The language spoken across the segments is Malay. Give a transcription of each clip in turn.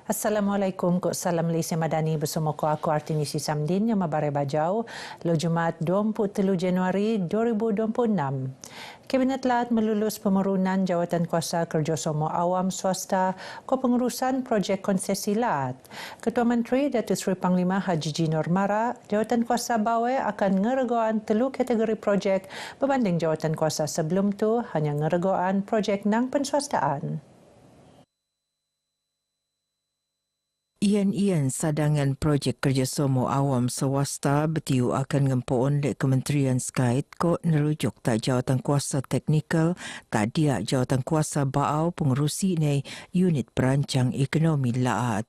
Assalamualaikum, ko salam Malaysia Madani bersama aku Artini Samdin yang mabare bajau lo Jumaat 23 Januari 2026. Kabinet Lat melulus pemerunan jawatan kuasa kerjasama awam swasta ko pengurusan projek konsesi Lat. Ketua Menteri Datuk Seri Panglima Haji G. Nur Mara, jawatan kuasa Bawai akan ngeregoan 3 kategori projek berbanding jawatan kuasa sebelum tu hanya ngeregoan projek nang penswastaan. Ian sadangan projek kerjasama awam swasta bertiu akan ngempoon lek Kementerian Skait ko nerujuk tak jawatan kuasa teknikal tak dia jawatan kuasa baau pengurusi nei unit perancang ekonomi Laat.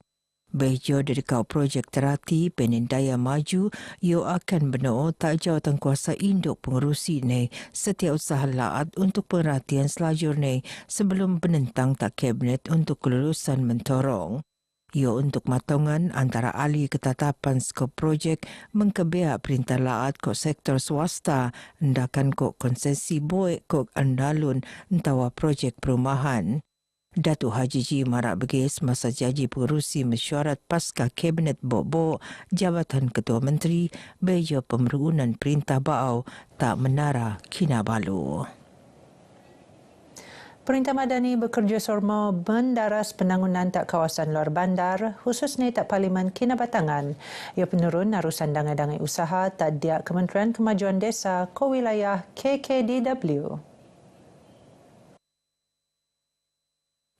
Bejo dari kau projek terati penindaya maju ia akan benau tak jawatan kuasa induk pengurusi nei setiausaha Laat untuk perhatian selajur nei sebelum penentang tak kabinet untuk kelulusan mentorong. Ia untuk matongan antara ahli ketatapan skop projek mengkebea perintah Laat ko sektor swasta hendakan ko konsesi boek ko andalun entawa projek perumahan. Datuk Haji G. Marak Begis masa janji pengurusi mesyuarat pasca Kabinet Bobo Jabatan Ketua Menteri bejo pemerunan perintah baau tak menara Kinabalu. Perintah Madani bekerjasama mendaras penangunan tak kawasan luar bandar, khususnya tak Parlimen Kinabatangan. Ia penurun arusan dangai-dangai usaha tak dia Kementerian Kemajuan Desa ke wilayah KKDW.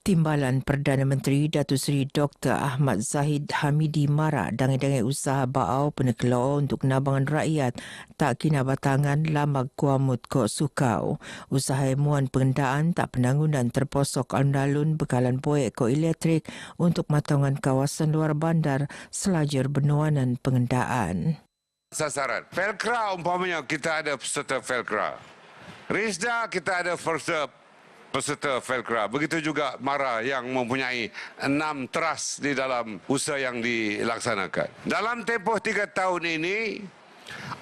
Timbalan Perdana Menteri Datuk Seri Dr. Ahmad Zahid Hamidi Mara dangai-dangai usaha baau penekelo untuk nabangan rakyat tak kinabatangan lamag kuamut ko sukau. Usaha emuan pengendaan tak penangunan terposok andalun bekalan boek ko elektrik untuk matongan kawasan luar bandar selajur benuanan pengendaan. Sasaran. Felcra umpamanya kita ada peserta Felcra. Risda kita ada peserta Felcra. Begitu juga Mara yang mempunyai 6 teras di dalam usaha yang dilaksanakan. Dalam tempoh 3 tahun ini,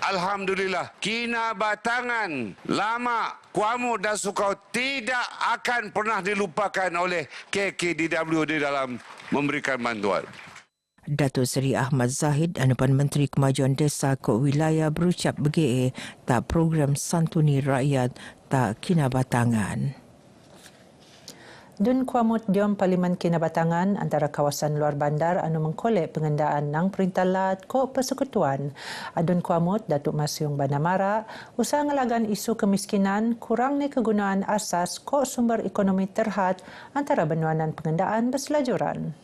alhamdulillah, Kinabatangan, Lama, Kuamut dan Sukau tidak akan pernah dilupakan oleh KKDW di dalam memberikan bantuan. Datuk Seri Ahmad Zahid, Anupan Menteri Kemajuan Desa ke wilayah berucap BGA tak program santuni rakyat tak kinabatangan. Dun Kuamut Diom Parlimen Kinabatangan antara kawasan luar bandar anu mengkolek pengendaan nang perintah Lat ko persekutuan. Adun Kuamut Datuk Masyung Banamara usaha ngelagan isu kemiskinan kurang ni kegunaan asas ko sumber ekonomi terhad antara benuanan pengendaan berselajuran.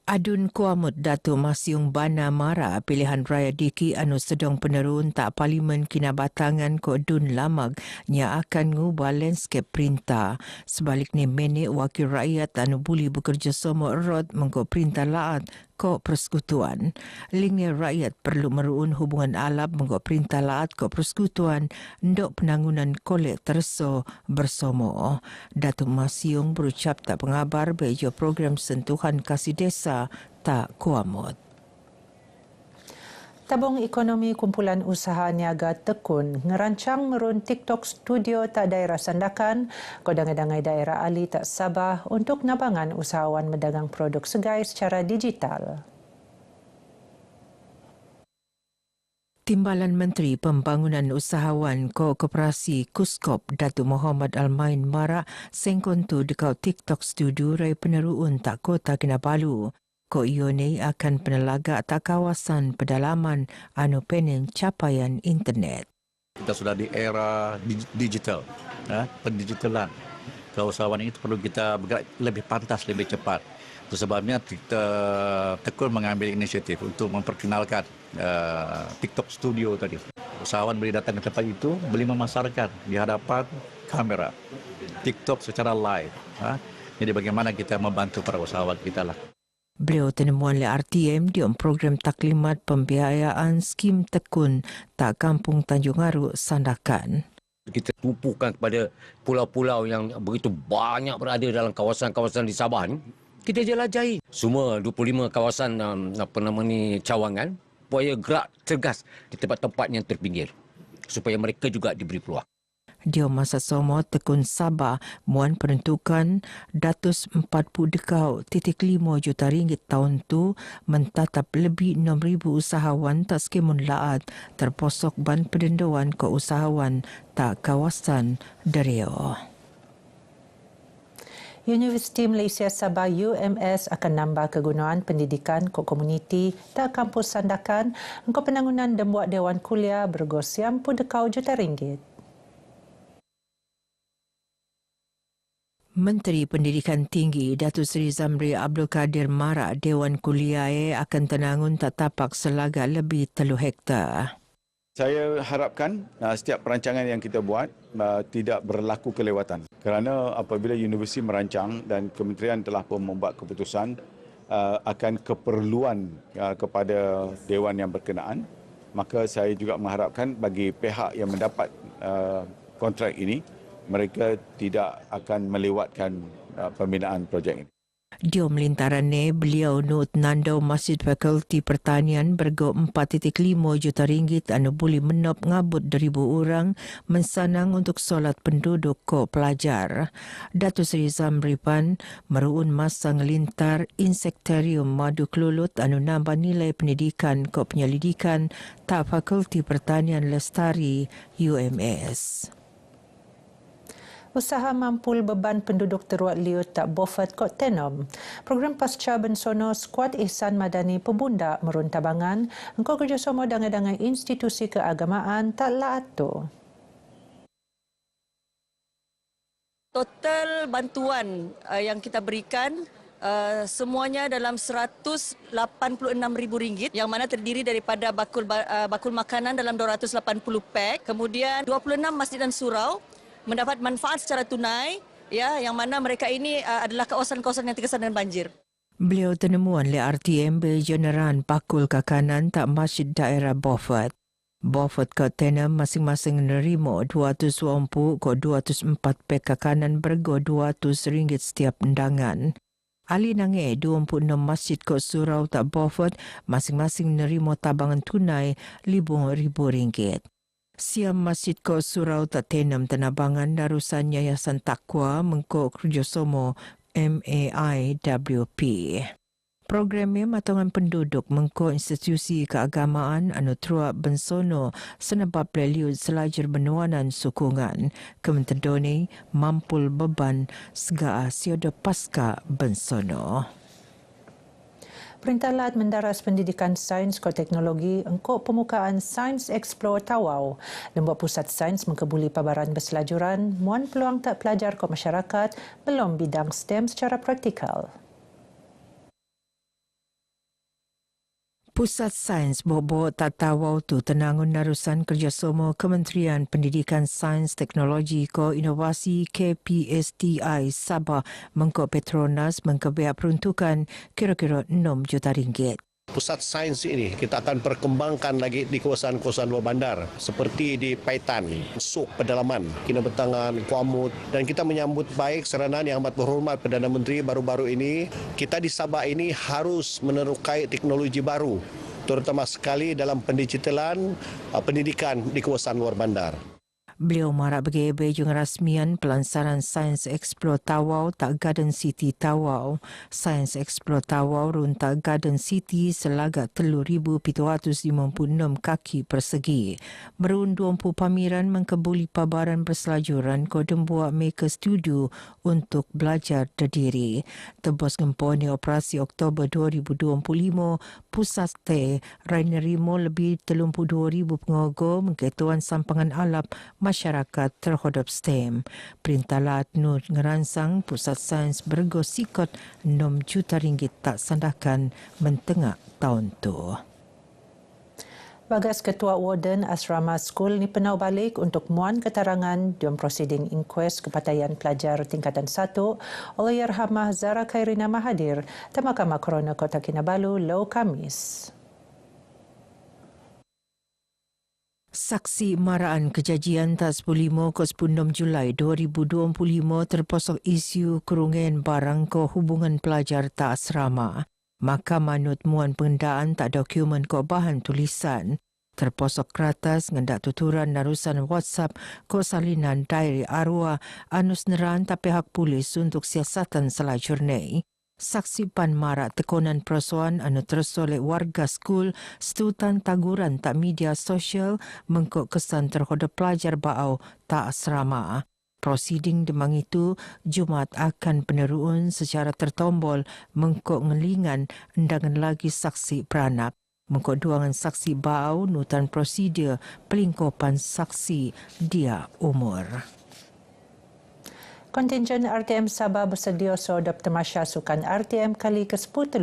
Adun Kuamut Datuk Masyung Bana Mara pilihan raya Diki anu sedang penerun tak Parlimen Kinabatangan ko Dun Lamag nya akan ngubah landscape perintah. Sebaliknya menik wakil rakyat anu boleh bekerjasama erat mengko perintah Laat ko persekutuan. Lingnya rakyat perlu meruun hubungan alap mengko perintah Laat ko persekutuan ndok penangunan kolek terso bersama. Datuk Masyung berucap tak pengabar bejo program sentuhan kasih desa tak Kuamut. Tabung Ekonomi Kumpulan Usaha Niaga Tekun ngerancang merun TikTok Studio tak daerah Sandakan ko dangai-dangai daerah ahli tak Sabah untuk nabangan usahawan mendagang produk segai secara digital. Timbalan Menteri Pembangunan Usahawan Koperasi Kuskop Datuk Muhammad Almain Mara sengkontu dekau TikTok Studio rai peneruun tak Kota Kinabalu. Ko ione akan penelaga tak kawasan pedalaman anu penen capaian internet. Kita sudah di era digital, pendigitalan. Keusahawan itu perlu kita bergerak lebih pantas, lebih cepat. Itu sebabnya kita tekun mengambil inisiatif untuk memperkenalkan TikTok Studio tadi. Usahawan boleh datang ke tempat itu, boleh memasarkan di hadapan kamera TikTok secara live. Jadi bagaimana kita membantu para usahawan kita lah. Beliau tenemuan le RTM di program taklimat pembiayaan skim tekun tak Kampung Tanjung Aru Sandakan. Kita tumpukan kepada pulau-pulau yang begitu banyak berada dalam kawasan-kawasan di Sabah ni. Kita jelajahi semua 25 kawasan cawangan supaya gerak tegas di tempat-tempat yang terpinggir supaya mereka juga diberi peluang. Dia masa somo tekun Sabah muan penentukan RM140.5 juta tahun tu mentatap lebih 6,000 usahawan tak skemun laat terposok ban pendenduan ke usahawan tak kawasan Dereo. Universiti Malaysia Sabah UMS akan nambah kegunaan pendidikan ke komuniti tak kampus sandakan engkau penangunan dan buat Dewan Kuliah bergos RM90 juta. Menteri Pendidikan Tinggi Datuk Seri Zamri Abdul Kadir marak Dewan Kuliah akan tenangun tak tapak selaga lebih 3 hektar. Saya harapkan setiap perancangan yang kita buat tidak berlaku kelewatan. Kerana apabila universiti merancang dan kementerian telah pun membuat keputusan akan keperluan kepada dewan yang berkenaan, maka saya juga mengharapkan bagi pihak yang mendapat kontrak ini, mereka tidak akan melewatkan pembinaan projek ini. Dia melintarannya beliau nut nandau Masjid Fakulti Pertanian bergo 4.5 juta ringgit anu boleh menop ngabut 1,000 orang mensanang untuk solat penduduk ko pelajar. Datuk Seri Zamri Pan meruun masa ngelintar insekterium madu kelulut anu nambah nilai pendidikan ko penyelidikan tak Fakulti Pertanian Lestari UMS. Usaha mampul beban penduduk teruat liut tak bofat kot tenom. Program Pasca Bensono Skuad Ihsan Madani Pebundak Merun Tabangan engkau kerjasama dengan institusi keagamaan tak laatu. Total bantuan yang kita berikan semuanya dalam RM186,000 yang mana terdiri daripada bakul makanan dalam 280 pack, kemudian 26 masjid dan surau mendapat manfaat secara tunai, ya, yang mana mereka ini adalah kawasan-kawasan yang terkesan dengan banjir. Beliau tenemuan le RTM Jeneran Pakul Kakanan tak Masjid Daerah Beaufort. Beaufort ke Tenem masing-masing nerima 200 wampu ke 204 pek kakanan bergo RM200 setiap undangan. Ali nange 26 masjid ke surau tak Beaufort masing-masing nerima tabangan tunai RM5,000. Siam Masjid ko Surau tak Tenem Tenabangan Darusan Yayasan Takwa mengko kerjasama MAIWP. Programnya matongan penduduk mengko institusi keagamaan anu truak bensono senebab liut selajar benuanan sokongan kementedoni mampul beban segaa sioda pasca bensono. Perintah Lat mendaras pendidikan sains ke teknologi engkau pemukaan Sains Explore Tawau. Lembuat Pusat Sains mengkebuli pabaran berselajuran, muan peluang tak pelajar ke masyarakat belum bidang STEM secara praktikal. Pusat Sains Bobo Tatawau tu tenangun darusan kerjasama Kementerian Pendidikan Sains Teknologi ko Inovasi KPSTI Sabah mengko Petronas mengkebea peruntukan kira-kira RM6 juta. Pusat sains ini kita akan perkembangkan lagi di kawasan-kawasan luar bandar seperti di Paitan, Sok Pedalaman, Kinabatangan, Kuamut, dan kita menyambut baik seranan yang amat berhormat Perdana Menteri baru-baru ini. Kita di Sabah ini harus menerokai teknologi baru, terutama sekali dalam pendigitalan pendidikan di kawasan luar bandar. Beliau marak bergebe jung rasmian pelansaran Sains Explore Tawau tak Garden City Tawau. Sains Explore Tawau runtak Garden City selaga 3,756 kaki persegi. Merun 20 pameran mengkebuli pabaran berselajuran ko dembuak Maker Studio untuk belajar berdiri. Tebos gemponi operasi Oktober 2025, Pusat T rai nerimo lebih 32,000 pengogo mengketuan sampangan alap masyarakat terhadap STEM. Perintah Lat Nur ngeransang Pusat Sains bergo sikot RM6 juta tak sandakan mentengah tahun tu. Bagas Ketua Warden Asrama School ni penau balik untuk muan keterangan dalam prosiding inquest kepataian pelajar tingkatan 1 Allahyarhamah Zara Khairina Mahathir di Mahkamah Korona Kota Kinabalu Lau Kamis. Saksi maraan kejadian tak 15 ke 16 Julai 2025 terposok isu kerungan barang ke hubungan pelajar tak asrama. Mahkamah nut muan pengendaan tak dokumen ke bahan tulisan. terposok keratas ngendak tuturan narusan WhatsApp ko salinan diary arwah anus neran tapi hak polis untuk siasatan selajurnya. Saksi pan marak tekonan persoalan anu terus oleh warga skul setutan taguran tak media sosial mengkok kesan terhadap pelajar baau tak asrama. Prosiding demang itu, Jumat akan peneruan secara tertombol mengkok ngelingan undangan lagi saksi beranak. Mengkok duangan saksi bau nutan prosedur pelingkopan saksi dia umur. Kontingen RTM Sabah bersedia sodap temasya sukan RTM kali ke-10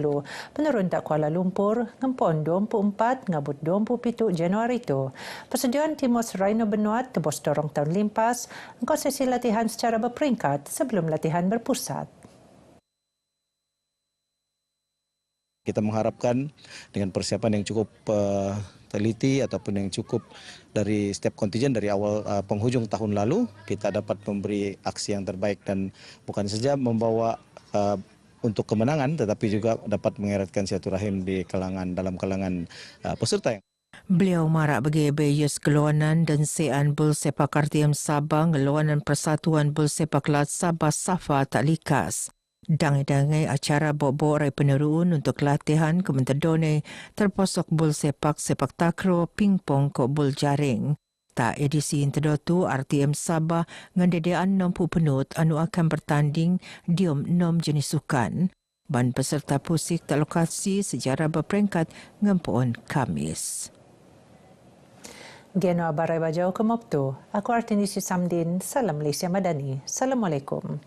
penurun tak Kuala Lumpur ngempon 24 ngabut 27 Januari itu. Persediaan Timos Rhino Benuat tebus dorong tahun limpas engkau sesi latihan secara berperingkat sebelum latihan berpusat. Kita mengharapkan dengan persiapan yang cukup teliti ataupun yang cukup dari setiap kontingen dari awal penghujung tahun lalu, kita dapat memberi aksi yang terbaik dan bukan saja membawa untuk kemenangan tetapi juga dapat mengeratkan silaturahim di dalam kalangan peserta. Beliau marak bagi Bayus Geluanan dan Sean Bul Sepak RTM Sabah Geluanan Persatuan Bul Sepak Lat Sabah Safa tak likas. Dangai-dangai acara bok-bok peneruun untuk latihan kementedone terposok bul sepak takraw pingpong ko bul jaring. Tak edisi intedotu RTM Sabah ngandedean 60 penut anu akan bertanding diom 6 jenis sukan. Ban peserta pusik tak lokasi sejarah berperingkat ngempuan Kamis. Geno Barai Bajau ke Moptu. Aku Artinisi Samdin. Salam Malaysia Madani. Assalamualaikum.